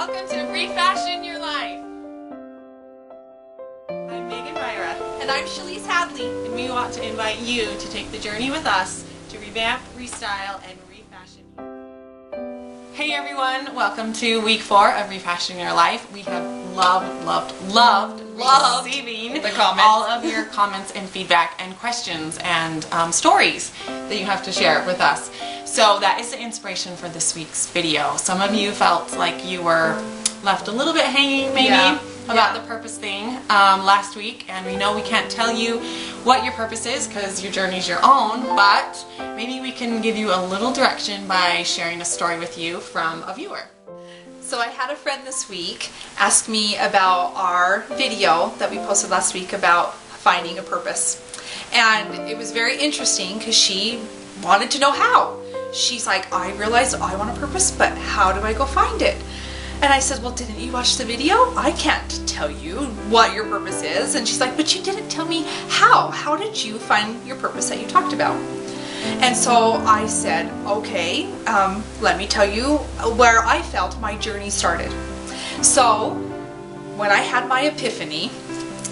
Welcome to Refashion Your Life. I'm And I'm Chalyce Hadley. and we want to invite you to take the journey with us to revamp, restyle, and refashion you. Hey everyone, welcome to week 4 of Refashion Your Life. We have loved receiving the comments. all of your comments and feedback and questions and stories that you have to share with us. So that is the inspiration for this week's video. Some of you felt like you were left a little bit hanging maybe about the purpose thing last week, and we know we can't tell you what your purpose is because your journey's your own, but maybe we can give you a little direction by sharing a story with you from a viewer. So I had a friend this week ask me about our video that we posted last week about finding a purpose. And it was very interesting because she wanted to know how. She's like, I realized I want a purpose, but how do I go find it? And I said, well, didn't you watch the video? I can't tell you what your purpose is. And she's like, but you didn't tell me how. How did you find your purpose that you talked about? And so I said, okay, let me tell you where I felt my journey started. So when I had my epiphany,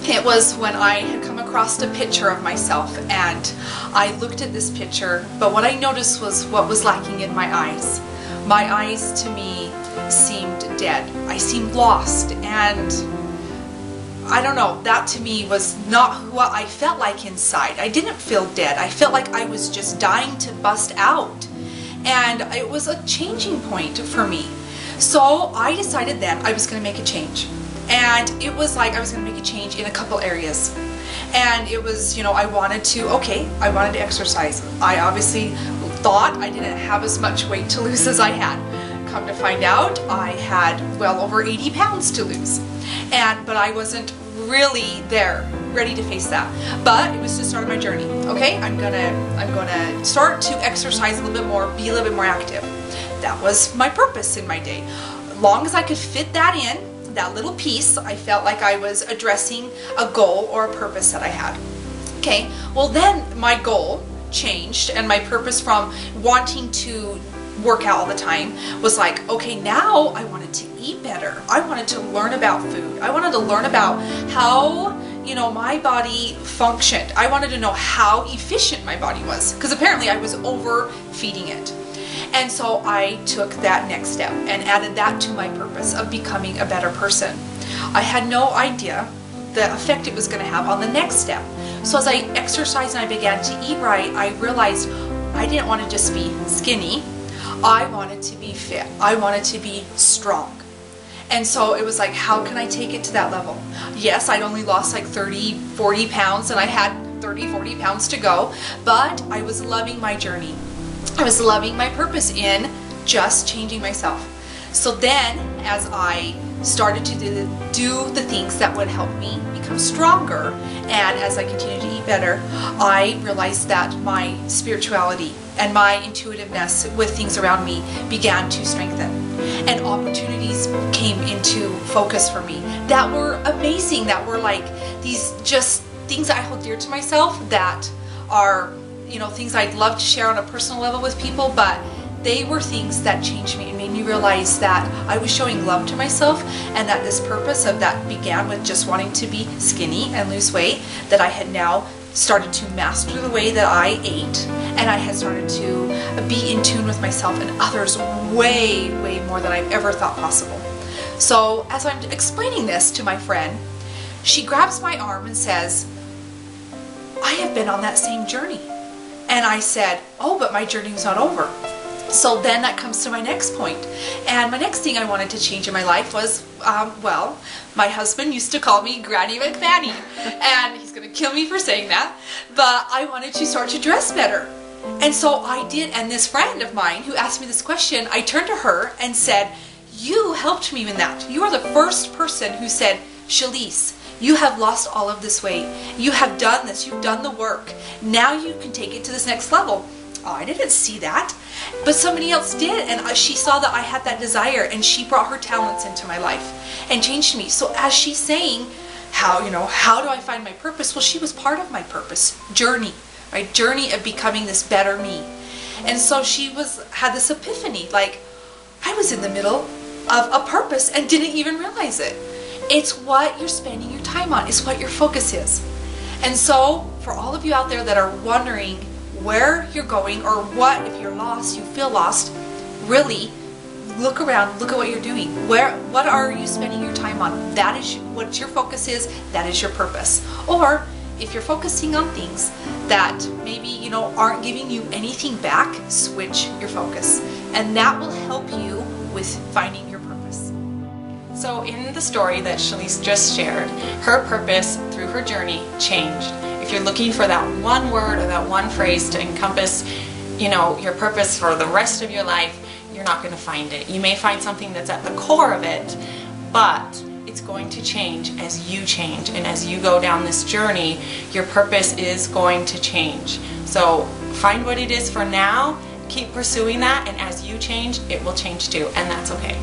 it was when I had come across a picture of myself, and I looked at this picture, but what I noticed was what was lacking in my eyes. My eyes to me seemed dead. I seemed lost, and I don't know, that to me was not what I felt like inside. I didn't feel dead. I felt like I was just dying to bust out. And it was a changing point for me. So I decided then I was going to make a change. And it was like I was going to make a change in a couple areas. And it was, you know, I wanted to exercise. I obviously thought I didn't have as much weight to lose as I had. Come to find out, I had well over 80 pounds to lose. But I wasn't really there, ready to face that. But it was the start of my journey. Okay, I'm gonna start to exercise a little bit more, be a little bit more active. That was my purpose in my day. Long as I could fit that in, that little piece, I felt like I was addressing a goal or a purpose that I had. Okay, well then my goal changed, and my purpose from wanting to work out all the time was like, okay, now I wanted to eat better. I wanted to learn about food. I wanted to learn about how, you know, my body functioned. I wanted to know how efficient my body was, because apparently I was overfeeding it. And so I took that next step and added that to my purpose of becoming a better person. I had no idea the effect it was going to have on the next step. So as I exercised and I began to eat right, I realized I didn't want to just be skinny. I wanted to be fit. I wanted to be strong. And so it was like, how can I take it to that level? Yes, I'd only lost like 30, 40 pounds, and I had 30, 40 pounds to go, but I was loving my journey. I was loving my purpose in just changing myself. So then, as I started to do the things that would help me become stronger, and as I continued to eat better, I realized that my spirituality and my intuitiveness with things around me began to strengthen. And opportunities came into focus for me that were amazing, that were like these just things I hold dear to myself, that are, you know, things I'd love to share on a personal level with people, but they were things that changed me and made me realize that I was showing love to myself, and that this purpose of that began with just wanting to be skinny and lose weight, that I had now started to master the way that I ate, and I had started to be in tune with myself and others way more than I've ever thought possible. So as I'm explaining this to my friend, she grabs my arm and says, I have been on that same journey. And I said, oh, but my journey was not over. So then that comes to my next point. And my next thing I wanted to change in my life was, well, my husband used to call me Granny McFanny. And he's going to kill me for saying that. But I wanted to start to dress better. And so I did. And this friend of mine who asked me this question, I turned to her and said, you helped me in that. You are the first person who said, Chalyce, you have lost all of this weight. You have done this. You've done the work. Now you can take it to this next level. Oh, I didn't see that, but somebody else did, and she saw that I had that desire, and she brought her talents into my life and changed me. So as she's saying, how do I find my purpose? Well, she was part of my purpose journey, right? Journey of becoming this better me. And so she had this epiphany, like, I was in the middle of a purpose and didn't even realize it. It's what you're spending your time on. It's what your focus is. And so for all of you out there that are wondering where you're going, or what, if you're lost, you feel lost, really look around, look at what you're doing. What are you spending your time on? That is what your focus is. That is your purpose. Or if you're focusing on things that maybe aren't giving you anything back, switch your focus, and that will help you with finding your purpose. So in the story that Chalyce just shared, her purpose through her journey changed. If you're looking for that one word or that one phrase to encompass, your purpose for the rest of your life, you're not going to find it. You may find something that's at the core of it, but it's going to change as you change, and as you go down this journey, your purpose is going to change. So find what it is for now, keep pursuing that, and as you change, it will change too, and that's okay.